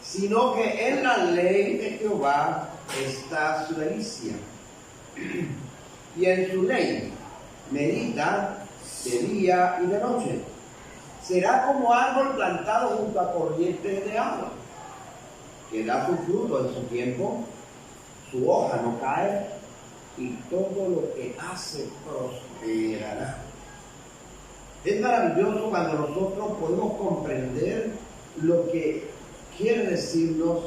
Sino que en la ley de Jehová está su delicia, y en su ley medita de día y de noche. Será como árbol plantado junto a corrientes de agua, que da su fruto en su tiempo, su hoja no cae, y todo lo que hace prosperará. Es maravilloso cuando nosotros podemos comprender lo que quiere decirnos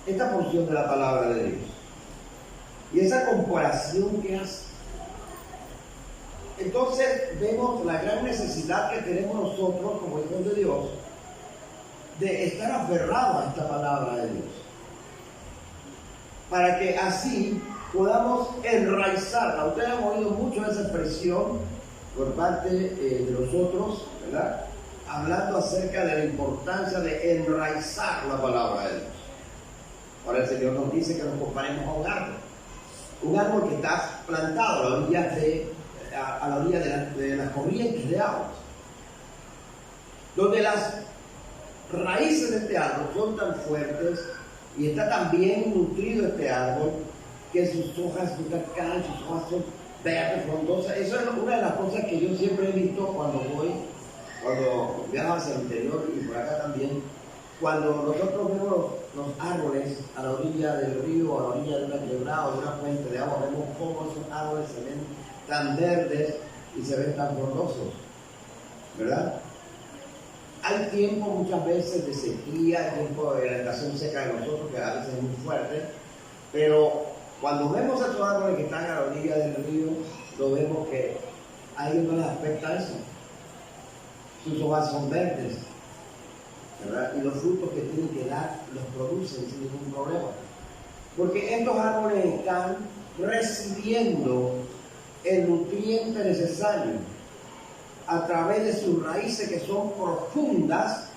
esta porción de la palabra de Dios y esa comparación que hace. Entonces vemos la gran necesidad que tenemos nosotros como hijos de Dios de estar aferrados a esta palabra de Dios, para que así podamos enraizarla. Ustedes han oído mucho esa expresión por parte de nosotros, ¿verdad?, hablando acerca de la importancia de enraizar la palabra de Dios. Ahora el Señor nos dice que nos comparemos a un árbol que está plantado a la orilla de las corrientes de aguas, donde las raíces de este árbol son tan fuertes y está tan bien nutrido este árbol que sus hojas nunca caen, sus hojas son verdes, frondosas. Eso es una de las cosas que yo siempre he visto cuando viajo hacia el interior y por acá también. Cuando nosotros vemos los árboles a la orilla del río, a la orilla de una quebrada o de una fuente de agua, vemos cómo esos árboles se ven tan verdes y se ven tan frondosos, ¿verdad? Hay tiempo muchas veces de sequía, tiempo de la estación seca de nosotros, que a veces es muy fuerte, pero cuando vemos esos árboles que están a la orilla del río, lo vemos que a ellos no les afecta eso. Sus hojas son verdes, ¿verdad? Y los frutos que tienen que dar los producen sin ningún problema, porque estos árboles están recibiendo el nutriente necesario a través de sus raíces, que son profundas,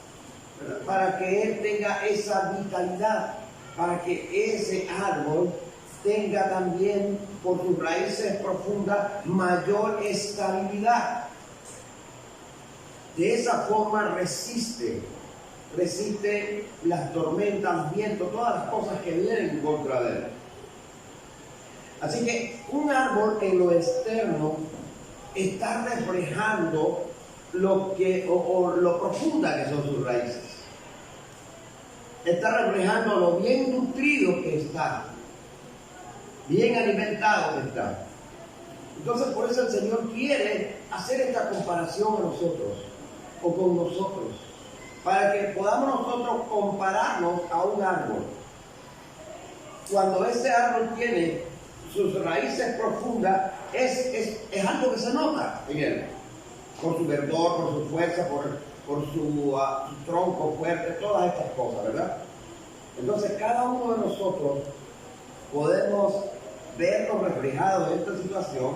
¿verdad?, para que él tenga esa vitalidad, para que ese árbol tenga también por sus raíces profundas mayor estabilidad. De esa forma resiste las tormentas, los vientos, todas las cosas que vienen en contra de él. Así que un árbol en lo externo está reflejando lo profunda que son sus raíces. Está reflejando lo bien nutrido que está, bien alimentado que está. Entonces por eso el Señor quiere hacer esta comparación a nosotros o con nosotros, para que podamos nosotros compararnos a un árbol. Cuando ese árbol tiene sus raíces profundas, es algo que se nota en él, por su verdor, por su fuerza, por su tronco fuerte, todas estas cosas, ¿verdad? Entonces cada uno de nosotros podemos vernos reflejados en esta situación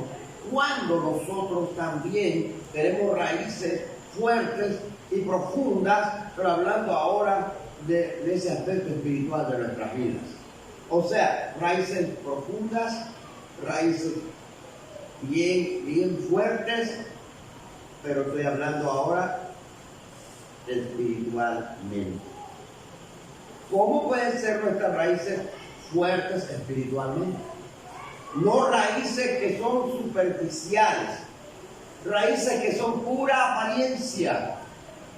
cuando nosotros también tenemos raíces fuertes y profundas, pero hablando ahora de ese aspecto espiritual de nuestras vidas. O sea, raíces profundas, raíces bien fuertes, pero estoy hablando ahora espiritualmente. ¿Cómo pueden ser nuestras raíces fuertes espiritualmente? No raíces que son superficiales, raíces que son pura apariencia,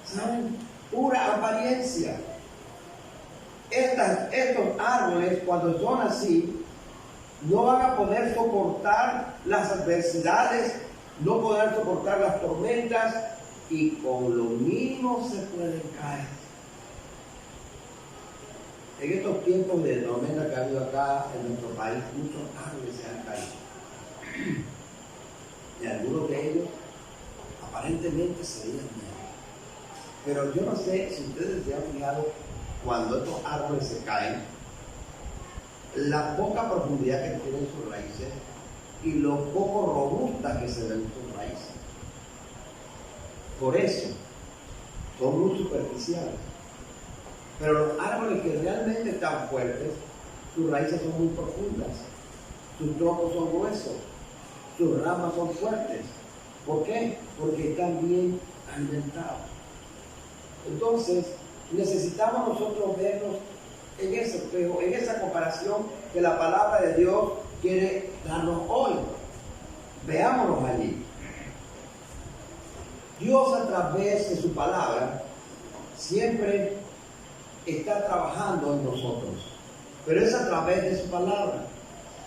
¿saben? Pura apariencia. Estos árboles, cuando son así, no van a poder soportar las adversidades, no poder soportar las tormentas, y con lo mínimo se pueden caer. En estos tiempos de tormenta que ha habido acá en nuestro país, muchos árboles se han caído. Y algunos de ellos aparentemente se veían bien. Pero yo no sé si ustedes se han fijado, cuando estos árboles se caen, la poca profundidad que tienen sus raíces y lo poco robustas que se ven sus raíces. Por eso son muy superficiales. Pero los árboles que realmente están fuertes, sus raíces son muy profundas, sus troncos son gruesos, sus ramas son fuertes. ¿Por qué? Porque están bien alimentados. Entonces, necesitamos nosotros vernos en ese espejo, en esa comparación que la palabra de Dios quiere darnos hoy. Veámonos allí. Dios, a través de su palabra, siempre está trabajando en nosotros, pero es a través de su palabra.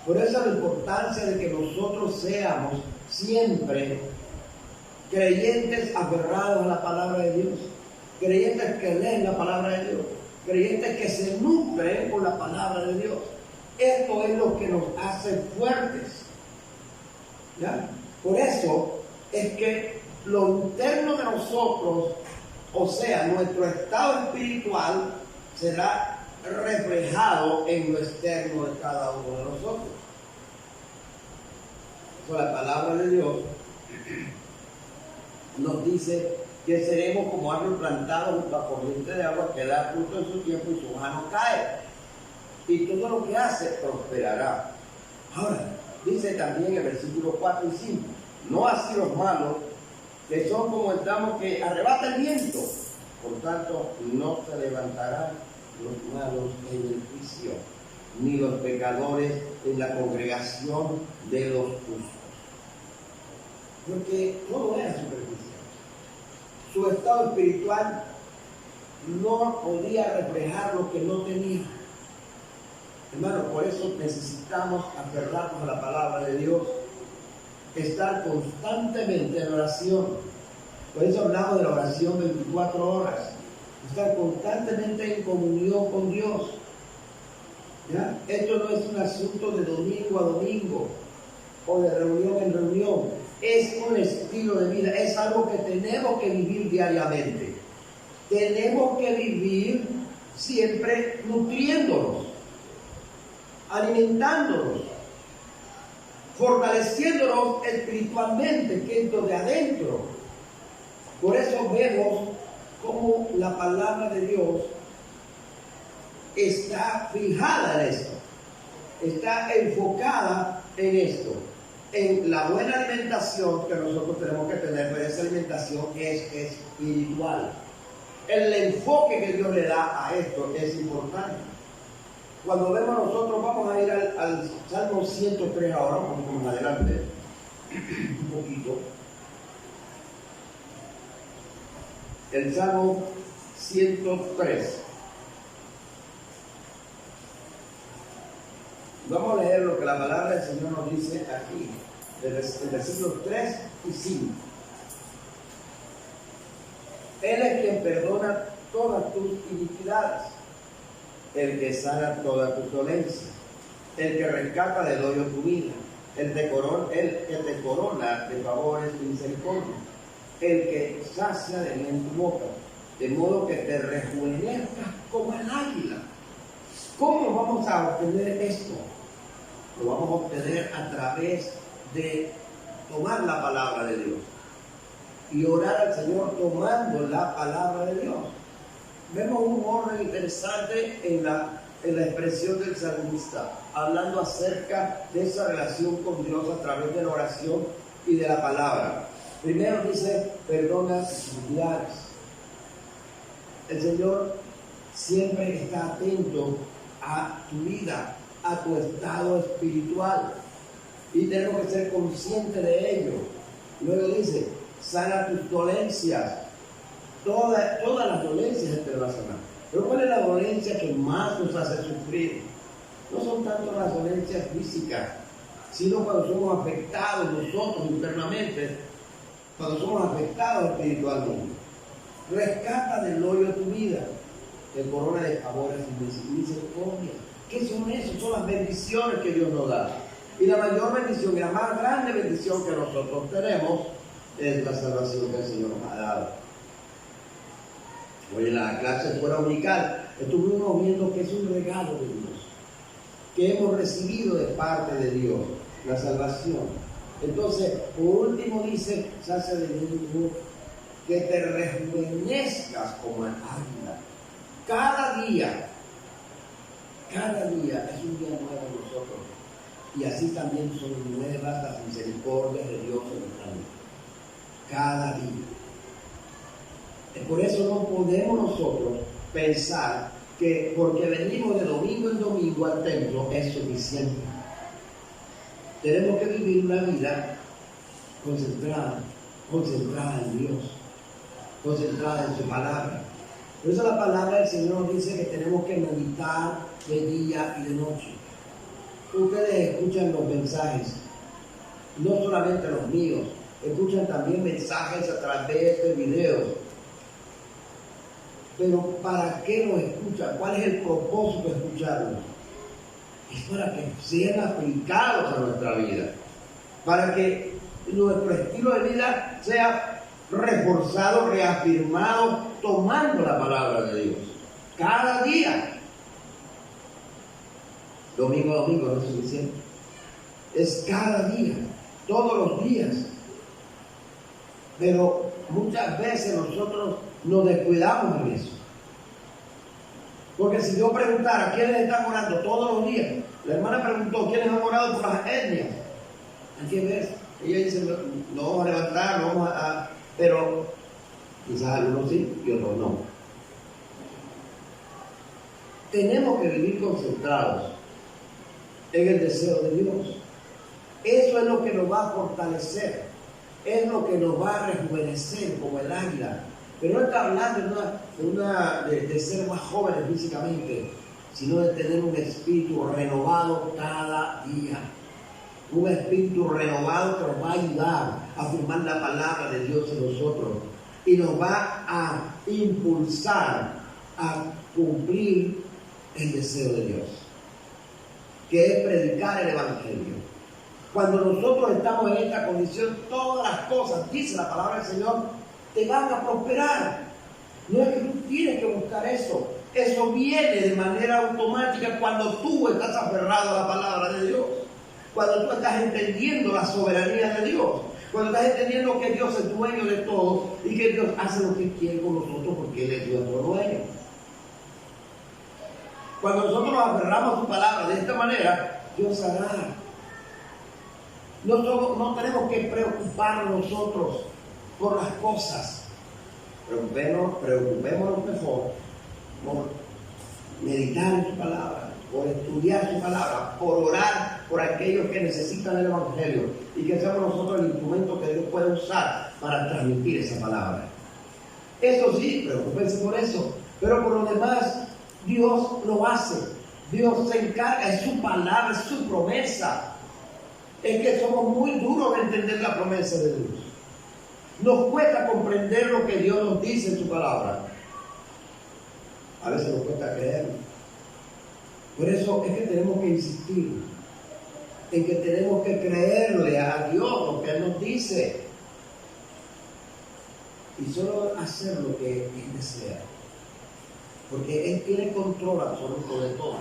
Por eso la importancia de que nosotros seamos siempre creyentes aferrados a la palabra de Dios, creyentes que leen la palabra de Dios, creyentes que se nutren con la palabra de Dios. Esto es lo que nos hace fuertes, ¿ya? Por eso es que lo interno de nosotros, o sea, nuestro estado espiritual, será reflejado en lo externo de cada uno de nosotros. Por la palabra de Dios nos dice que seremos como árbol plantado junto a corriente de agua que da fruto en su tiempo y su hoja no cae. Y todo lo que hace prosperará. Ahora, dice también el versículo 4 y 5, no así los malos, que son como el tramo que arrebata el viento. Por tanto, no se levantarán los malos en el juicio, ni los pecadores en la congregación de los justos. Porque todo era superficial. Su estado espiritual no podía reflejar lo que no tenía. Hermano, por eso necesitamos aferrarnos a la palabra de Dios, estar constantemente en oración. Por eso hablamos de la oración 24 horas, estar constantemente en comunión con Dios. ¿Ya? Esto no es un asunto de domingo a domingo o de reunión en reunión, es un estilo de vida, es algo que tenemos que vivir diariamente. Tenemos que vivir siempre nutriéndonos, alimentándonos, fortaleciéndonos espiritualmente, que es lo de adentro. Por eso vemos cómo la palabra de Dios está fijada en esto, está enfocada en esto, en la buena alimentación que nosotros tenemos que tener, pero esa alimentación es espiritual. El enfoque que Dios le da a esto es importante. Cuando vemos nosotros, vamos a ir al Salmo 103 ahora, un poquito más adelante, un poquito. El Salmo 103. Vamos a leer lo que la palabra del Señor nos dice aquí, en versículos 3 y 5. Él es quien perdona todas tus iniquidades, el que sana todas tus dolencias, el que rescata del hoyo tu vida, el que te corona de favores y misericordia, el que sacia de bien tu boca, de modo que te rejuvenezcas como el águila. ¿Cómo vamos a obtener esto? Lo vamos a obtener a través de tomar la palabra de Dios y orar al Señor tomando la palabra de Dios. Vemos un orden interesante en la en la expresión del salmista, hablando acerca de esa relación con Dios a través de la oración y de la palabra. Primero dice, perdona tus iniquidades. El Señor siempre está atento a tu vida, a tu estado espiritual, y tenemos que ser conscientes de ello. Luego dice, sana tus dolencias. Todas las dolencias te van a sanar. Pero ¿cuál es la dolencia que más nos hace sufrir? No son tanto las dolencias físicas, sino cuando somos afectados nosotros internamente, cuando somos afectados espiritualmente. Rescata del hoyo de tu vida, te corona de favores y misericordia. ¿Qué son eso? Son las bendiciones que Dios nos da. Y la mayor bendición y la más grande bendición que nosotros tenemos es la salvación que el Señor nos ha dado. Hoy en la clase fuera dominical estuvimos viendo que es un regalo de Dios, que hemos recibido de parte de Dios, la salvación. Entonces, por último dice, Sacia de Dios, que te rejuvenezcas como el águila. Cada día es un día nuevo en nosotros. Y así también son nuevas las misericordias de Dios en nuestra vida. Cada día. Por eso no podemos nosotros pensar que porque venimos de domingo en domingo al templo es suficiente. Tenemos que vivir una vida concentrada en Dios, concentrada en su palabra. Por eso la palabra del Señor dice que tenemos que meditar de día y de noche. Ustedes escuchan los mensajes, no solamente los míos, escuchan también mensajes a través de videos. Pero ¿para qué nos escuchan? ¿Cuál es el propósito de escucharlos? Es para que sean aplicados a nuestra vida, para que nuestro estilo de vida sea reforzado, reafirmado, tomando la palabra de Dios cada día. Domingo a domingo no es suficiente, es cada día, todos los días. Pero muchas veces nosotros nos descuidamos en eso. Porque si yo preguntara quiénes están orando todos los días, la hermana preguntó quiénes han orado por las etnias. ¿A quién ves? Ella dice, no vamos a levantar, no vamos a... Pero quizás algunos sí y otros no. Tenemos que vivir concentrados en el deseo de Dios. Eso es lo que nos va a fortalecer, es lo que nos va a rejuvenecer como el águila. Pero no está hablando de ser más jóvenes físicamente, sino de tener un espíritu renovado cada día. Un espíritu renovado que nos va a ayudar a afirmar la palabra de Dios en nosotros y nos va a impulsar a cumplir el deseo de Dios, que es predicar el Evangelio. Cuando nosotros estamos en esta condición, todas las cosas, dice la palabra del Señor, te van a prosperar. No es que tú tienes que buscar eso. Eso viene de manera automática cuando tú estás aferrado a la palabra de Dios. Cuando tú estás entendiendo la soberanía de Dios. Cuando estás entendiendo que Dios es dueño de todo y que Dios hace lo que quiere con nosotros porque Él es nuestro dueño. Cuando nosotros nos aferramos a su palabra de esta manera, Dios hará. No tenemos que preocuparnos nosotros por las cosas. Preocupémonos mejor por meditar en su palabra, por estudiar su palabra, por orar por aquellos que necesitan el Evangelio y que seamos nosotros el instrumento que Dios puede usar para transmitir esa palabra. Eso sí, preocúpense por eso, pero por lo demás Dios lo hace. Dios se encarga, es su palabra, es su promesa. Es que somos muy duros de entender la promesa de Dios. Nos cuesta comprender lo que Dios nos dice en su palabra. A veces nos cuesta creerlo. Por eso es que tenemos que insistir en que tenemos que creerle a Dios lo que Él nos dice. Y solo hacer lo que Él desea. Porque Él tiene control absoluto de todo.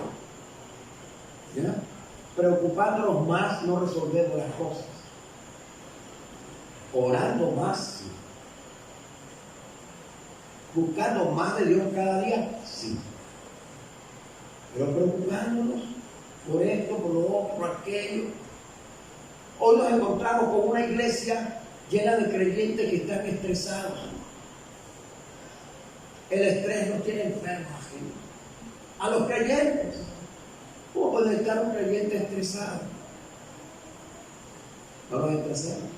¿Ya? Preocupándonos más no resolvemos las cosas. Orando más, sí. Buscando más de Dios cada día, sí. pero preocupándonos por esto, por lo otro, por aquello. Hoy nos encontramos con una iglesia llena de creyentes que están estresados. El estrés nos tiene enfermos a los creyentes. ¿Cómo puede estar un creyente estresado? No nos estresemos.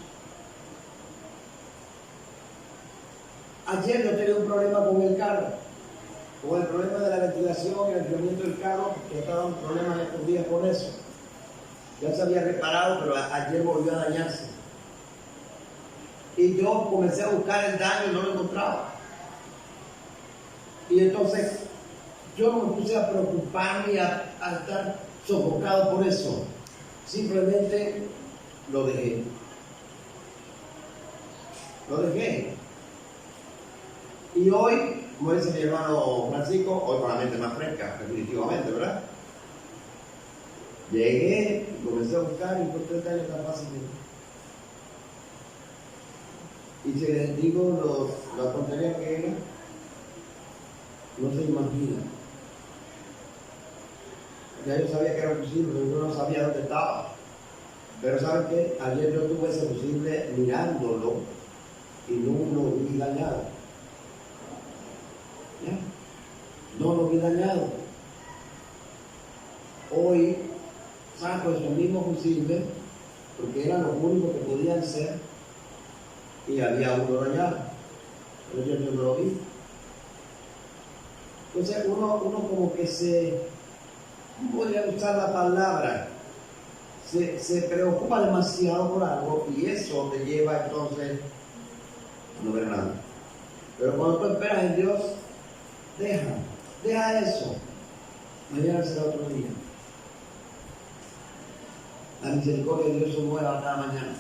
Ayer yo tenía un problema con el carro, con el problema de la ventilación y el enfriamiento del carro, que estaba un problema estos días con eso. Ya se había reparado, pero ayer volvió a dañarse. Y yo comencé a buscar el daño y no lo encontraba. Y entonces yo no me puse a preocuparme, a estar sofocado por eso. Simplemente lo dejé. Lo dejé. Y hoy, como dice mi hermano Francisco, hoy con la mente más fresca, definitivamente, ¿verdad? Llegué y comencé a buscar y encontré el daño tan fácilmente. Y si les digo la tontería que era, no se imagina. Ya yo sabía que era posible, pero yo no sabía dónde estaba. Pero ¿saben qué? Ayer yo tuve ese fusible mirándolo y no lo vi dañado. ¿Ya? No lo vi dañado. Hoy saco esos mismos fusibles porque eran los únicos que podían ser y había uno dañado. Pero yo no lo vi. Entonces uno como que ¿cómo podría usar la palabra? Se preocupa demasiado por algo y eso te lleva entonces a no ver nada. Pero cuando tú esperas en Dios, deja eso. Mañana será otro día. La misericordia de Dios se nueva cada mañana.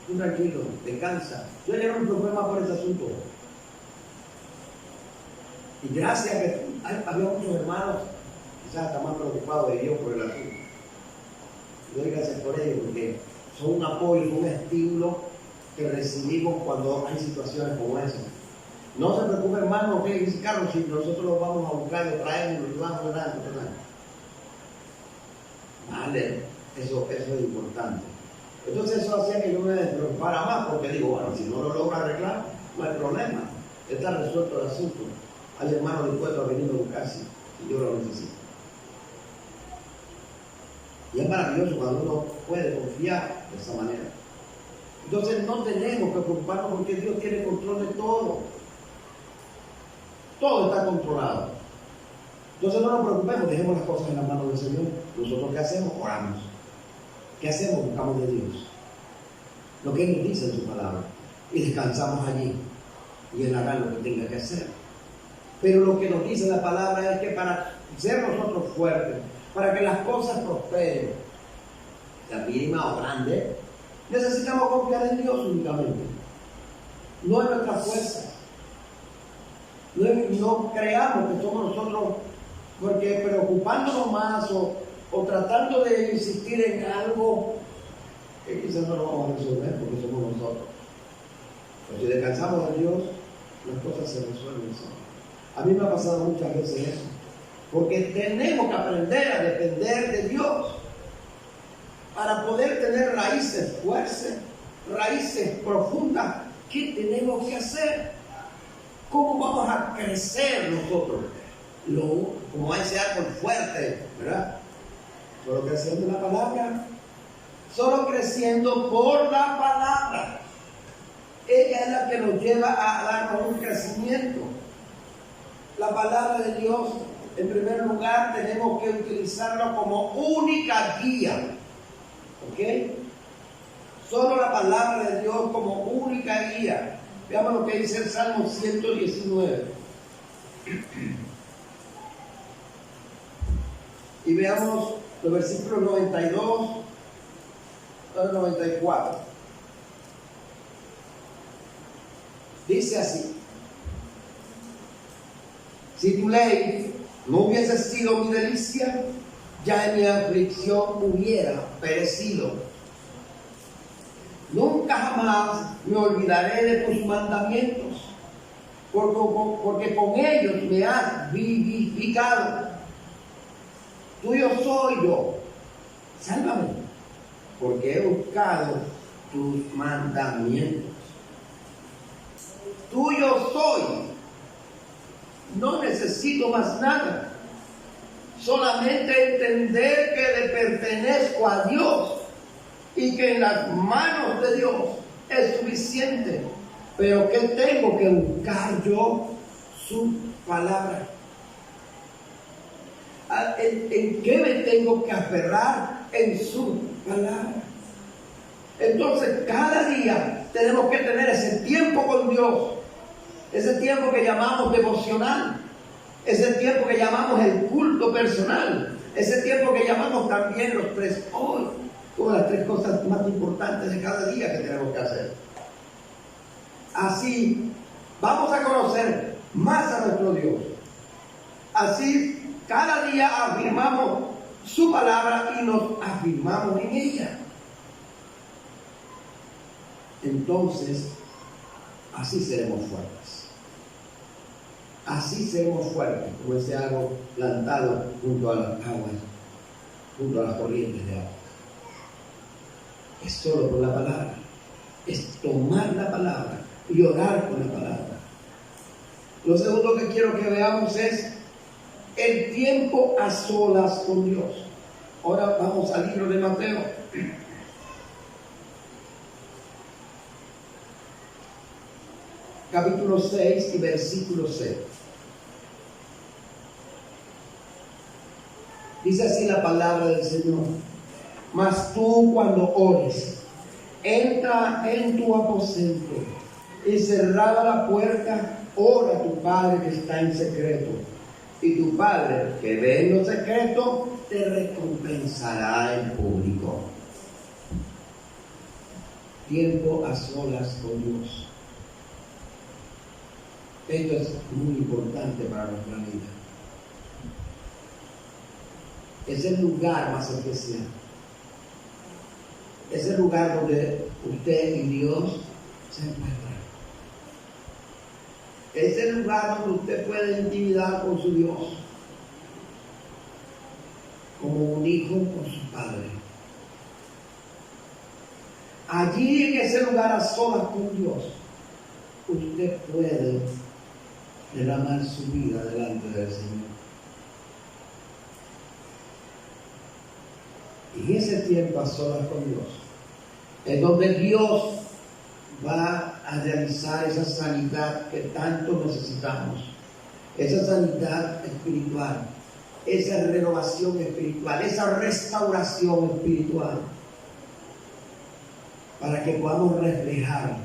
Tú tranquilo, descansa. Yo ya no me preocupé más por ese asunto. Y gracias a que había muchos hermanos, quizás hasta más preocupados de Dios por el asunto. Y doy gracias por ello, porque son un apoyo, un estímulo que recibimos cuando hay situaciones como esa. No se preocupen, hermano, que dice Carlos, si nosotros los vamos a buscar, lo traemos, lo vamos a dar, vale, eso es importante. Entonces eso hacía que yo me preocupara más, porque digo, bueno, si no lo logra arreglar, no hay problema, está resuelto el asunto. Hay hermanos dispuestos a venir a buscar si yo lo necesito. Y es maravilloso cuando uno puede confiar de esa manera. Entonces no tenemos que preocuparnos porque Dios tiene control de todo. Todo está controlado. Entonces no nos preocupemos, dejemos las cosas en las manos del Señor. ¿Nosotros qué hacemos? Oramos. ¿Qué hacemos? Buscamos de Dios. Lo que Él nos dice en su palabra. Y descansamos allí. Y Él hará lo que tenga que hacer. Pero lo que nos dice la palabra es que para ser nosotros fuertes, para que las cosas prosperen, la mínima o grande, necesitamos confiar en Dios únicamente. No en nuestra fuerza. No creamos que somos nosotros, porque preocupándonos más o tratando de insistir en algo que quizás no lo vamos a resolver porque somos nosotros. Pero si descansamos de Dios, las cosas se resuelven solas. A mí me ha pasado muchas veces eso, porque tenemos que aprender a depender de Dios para poder tener raíces fuertes, raíces profundas. ¿Qué tenemos que hacer? ¿Cómo vamos a crecer nosotros? Como ese árbol fuerte, ¿verdad? Solo creciendo en la palabra, solo creciendo por la palabra. Ella es la que nos lleva a darnos un crecimiento. La palabra de Dios, en primer lugar, tenemos que utilizarla como única guía. ¿Ok? Solo la palabra de Dios como única guía. Veamos lo que dice el Salmo 119. Y veamos los versículos 92 al 94. Dice así: si tu ley no hubiese sido mi delicia, ya en mi aflicción hubiera perecido. Nunca jamás me olvidaré de tus mandamientos, porque con ellos me has vivificado. tuyo soy yo. Sálvame, porque he buscado tus mandamientos. Tuyo soy. No necesito más nada. Solamente entender que le pertenezco a Dios y que en las manos de Dios es suficiente. Pero ¿qué tengo que buscar yo? Su palabra. ¿En qué me tengo que aferrar? En su palabra. Entonces cada día tenemos que tener ese tiempo con Dios, ese tiempo que llamamos devocional, ese tiempo que llamamos el culto personal, ese tiempo que llamamos también los 3 hoy, como las 3 cosas más importantes de cada día que tenemos que hacer. Así vamos a conocer más a nuestro Dios. Así cada día afirmamos su palabra y nos afirmamos en ella. Entonces, así seremos fuertes. Así seremos fuertes, como ese árbol plantado junto a las aguas, junto a las corrientes de agua. Es solo por la palabra. Es tomar la palabra y orar con la palabra. Lo segundo que quiero que veamos es el tiempo a solas con Dios. Ahora vamos al libro de Mateo. Capítulo 6 y versículo 6. Dice así la palabra del Señor: mas tú, cuando ores, entra en tu aposento y cerrada la puerta, ora a tu Padre que está en secreto, y tu Padre que ve en lo secreto te recompensará en público. Tiempo a solas con Dios. Esto es muy importante para nuestra vida. Es el lugar más especial. Es el lugar donde usted y Dios se encuentran. Es el lugar donde usted puede intimidar con su Dios, como un hijo con su padre. Allí, en ese lugar a solas con Dios, usted puede derramar su vida delante del Señor. Y ese tiempo a solas con Dios es donde Dios va a realizar esa sanidad que tanto necesitamos, esa sanidad espiritual, esa renovación espiritual, esa restauración espiritual, para que podamos reflejar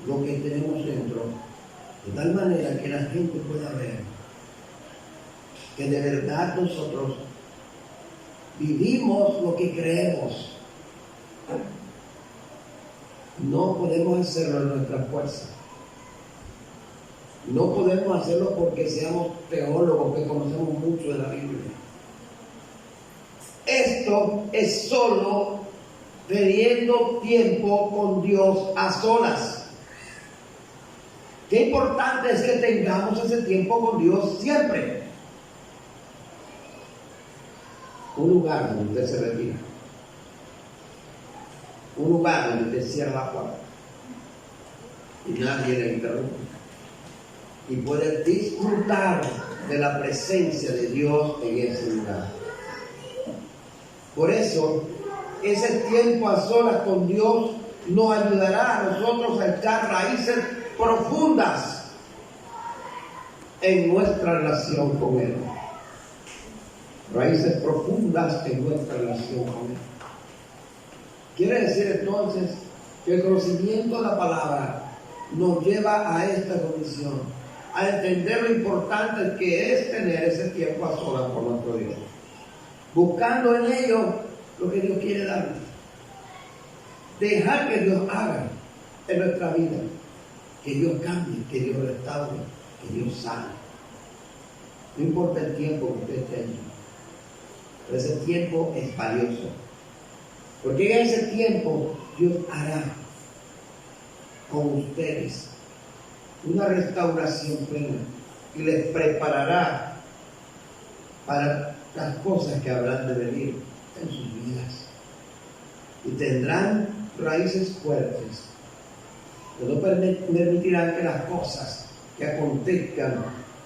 lo que tenemos dentro, de tal manera que la gente pueda ver que de verdad nosotros vivimos lo que creemos. No podemos hacerlo en nuestra fuerza. No podemos hacerlo porque seamos teólogos que conocemos mucho de la Biblia. Esto es solo teniendo tiempo con Dios a solas. Qué importante es que tengamos ese tiempo con Dios siempre. Un lugar donde usted se retira. Un lugar donde usted cierra la puerta y nadie le interrumpe. Y puede disfrutar de la presencia de Dios en ese lugar. Por eso, ese tiempo a solas con Dios nos ayudará a nosotros a echar raíces profundas en nuestra relación con Él. Raíces profundas en nuestra relación con Él. Quiere decir entonces que el conocimiento de la palabra nos lleva a esta condición, a entender lo importante que es tener ese tiempo a solas con nuestro Dios, buscando en ello lo que Dios quiere darnos, dejar que Dios haga en nuestra vida, que Dios cambie, que Dios restaure, que Dios sane. No importa el tiempo que usted tenga, pero ese tiempo es valioso, porque en ese tiempo Dios hará con ustedes una restauración plena y les preparará para las cosas que habrán de venir en sus vidas. Y tendrán raíces fuertes que no permitirán que las cosas que acontezcan,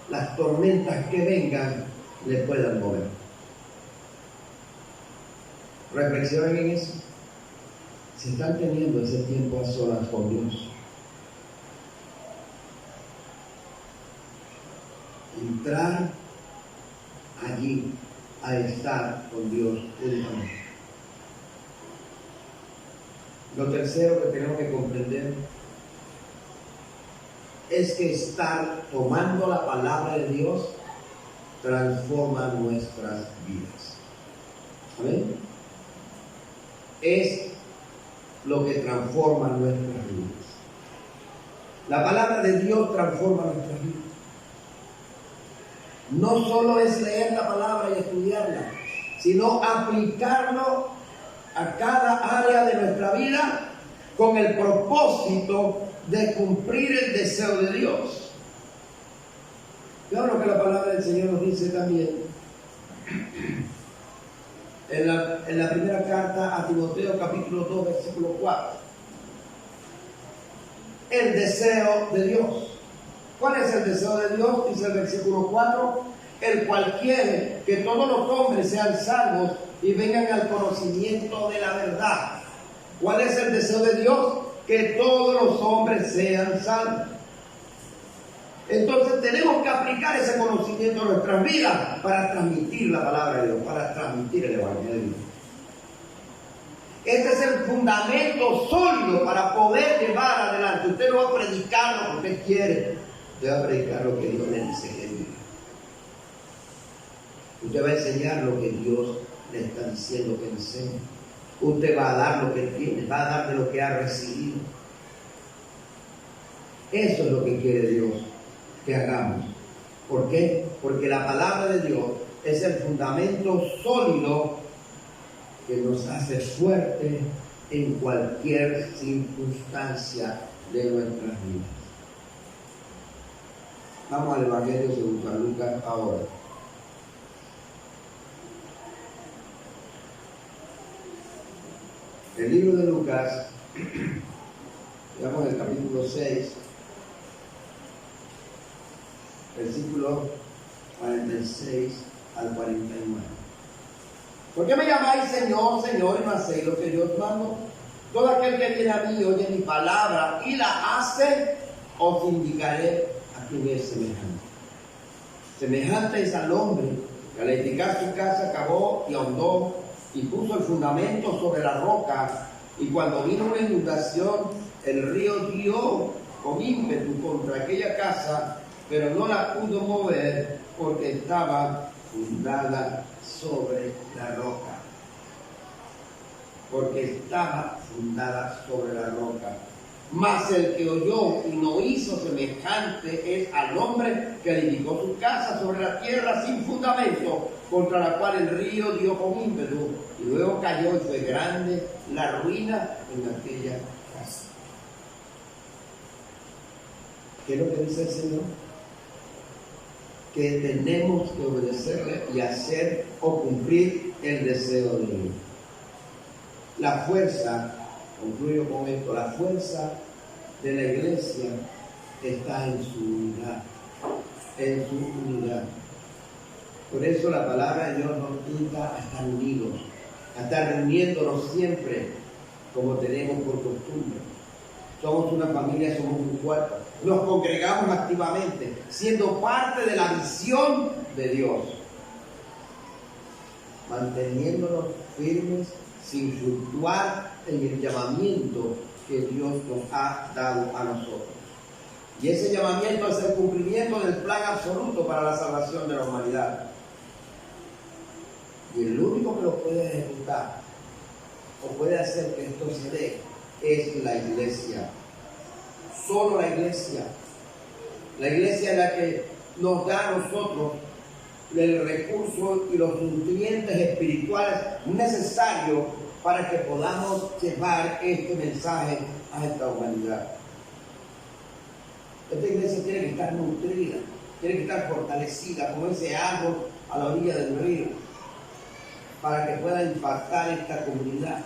las tormentas que vengan, le puedan mover. Reflexionen en eso. Si están teniendo ese tiempo a solas con Dios, entrar allí a estar con Dios únicamente. Lo tercero que tenemos que comprender es que estar tomando la palabra de Dios transforma nuestras vidas. ¿Amén? Es lo que transforma nuestras vidas. La palabra de Dios transforma nuestras vidas. No solo es leer la palabra y estudiarla, sino aplicarlo a cada área de nuestra vida con el propósito de cumplir el deseo de Dios. Vean lo que la palabra del Señor nos dice también en la primera carta a Timoteo, capítulo 2, versículo 4. El deseo de Dios. ¿Cuál es el deseo de Dios? Dice el versículo 4, el cual quiere que todos los hombres sean salvos y vengan al conocimiento de la verdad. ¿Cuál es el deseo de Dios? Que todos los hombres sean salvos. Entonces tenemos que aplicar ese conocimiento a nuestras vidas para transmitir la palabra de Dios, para transmitir el Evangelio. Este es el fundamento sólido para poder llevar adelante. Usted no va a predicar lo que usted quiere, usted va a predicar lo que Dios le dice que diga. Usted va a enseñar lo que Dios le está diciendo que enseñe. Usted va a dar lo que tiene, va a dar de lo que ha recibido. Eso es lo que quiere Dios que hagamos. ¿Por qué? Porque la palabra de Dios es el fundamento sólido que nos hace fuerte en cualquier circunstancia de nuestras vidas. Vamos al Evangelio según San Lucas ahora. El libro de Lucas, digamos el capítulo 6, versículos 46 al 49. ¿Por qué me llamáis Señor, Señor, y no hacéis lo que yo os mando? Todo aquel que viene a mí y oye mi palabra y la hace, os indicaré a quién es semejante. Semejante es al hombre que al edificar su casa cavó y ahondó y puso el fundamento sobre la roca, y cuando vino una inundación, el río dio con ímpetu contra aquella casa, pero no la pudo mover porque estaba fundada sobre la roca. Porque estaba fundada sobre la roca. Mas el que oyó y no hizo semejante es al hombre que edificó su casa sobre la tierra sin fundamento, contra la cual el río dio con ímpetu, y luego cayó y fue grande la ruina en aquella casa. ¿Qué es lo que dice el Señor? Que tenemos que obedecerle y hacer o cumplir el deseo de Dios. La fuerza, concluyo con esto, la fuerza de la iglesia está en su unidad, en su unidad. Por eso la palabra de Dios nos invita a estar unidos, a estar reuniéndonos siempre como tenemos por costumbre. Somos una familia, somos un cuerpo. Nos congregamos activamente, siendo parte de la visión de Dios, manteniéndonos firmes sin fluctuar en el llamamiento que Dios nos ha dado a nosotros. Y ese llamamiento es el cumplimiento del plan absoluto para la salvación de la humanidad. Y el único que lo puede ejecutar o puede hacer que esto se dé es la iglesia. Solo la iglesia. La iglesia es la que nos da a nosotros el recurso y los nutrientes espirituales necesarios para que podamos llevar este mensaje a esta humanidad. Esta iglesia tiene que estar nutrida, tiene que estar fortalecida como ese árbol a la orilla del río. para que pueda impactar esta comunidad,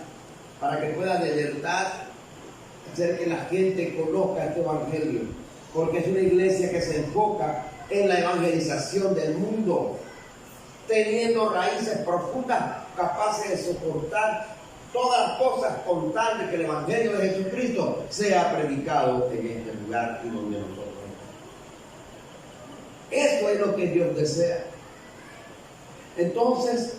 para que pueda de verdad hacer que la gente conozca este evangelio, porque es una iglesia que se enfoca en la evangelización del mundo, teniendo raíces profundas, capaces de soportar todas las cosas con tal de que el evangelio de Jesucristo sea predicado en este lugar y donde nosotros estamos. Eso es lo que Dios desea. Entonces,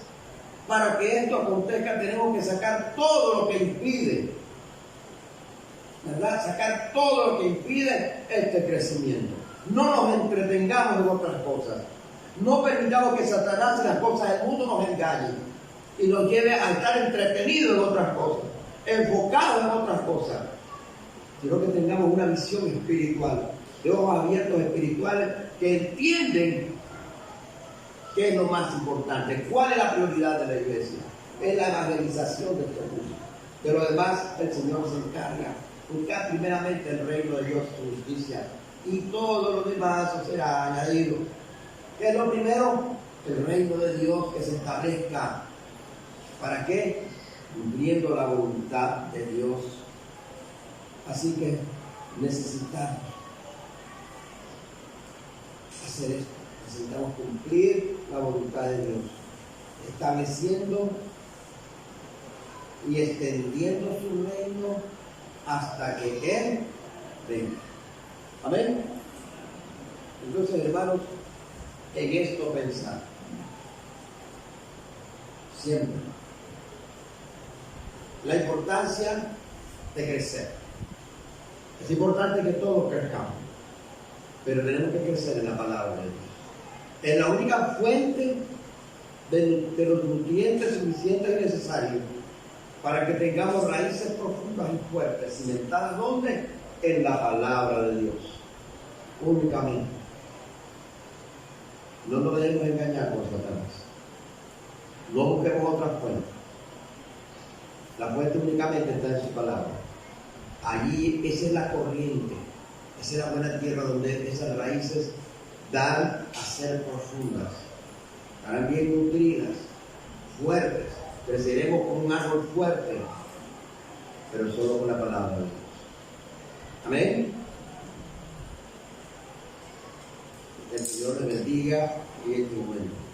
para que esto acontezca, tenemos que sacar todo lo que impide, ¿verdad? Sacar todo lo que impide este crecimiento. No nos entretengamos en otras cosas. No permitamos que Satanás y las cosas del mundo nos engañen y nos lleve a estar entretenidos en otras cosas, enfocados en otras cosas, sino que tengamos una visión espiritual, de ojos abiertos espirituales que entienden qué es lo más importante, cuál es la prioridad de la iglesia. Es la evangelización de este mundo. De lo demás, el Señor se encarga. Buscar primeramente el reino de Dios, su justicia, y todo lo demás será añadido. ¿Qué es lo primero? El reino de Dios que se establezca. ¿Para qué? Cumpliendo la voluntad de Dios. Así que necesitamos hacer esto. Necesitamos cumplir la voluntad de Dios, estableciendo y extendiendo su reino hasta que Él venga. Amén. Entonces, hermanos, en esto pensar siempre la importancia de crecer. Es importante que todos crezcamos, pero tenemos que crecer en la palabra de Dios. Es la única fuente de los nutrientes suficientes y necesarios para que tengamos raíces profundas y fuertes, cimentadas ¿dónde? En la palabra de Dios, únicamente. No nos debemos engañar por Satanás. No busquemos otra fuente. La fuente únicamente está en su palabra. Allí esa es la corriente, esa es la buena tierra donde esas raíces dan a ser profundas, estarán bien nutridas, fuertes, creceremos como un árbol fuerte, pero solo con la palabra de Dios. Amén. Que el Señor les bendiga y en este momento.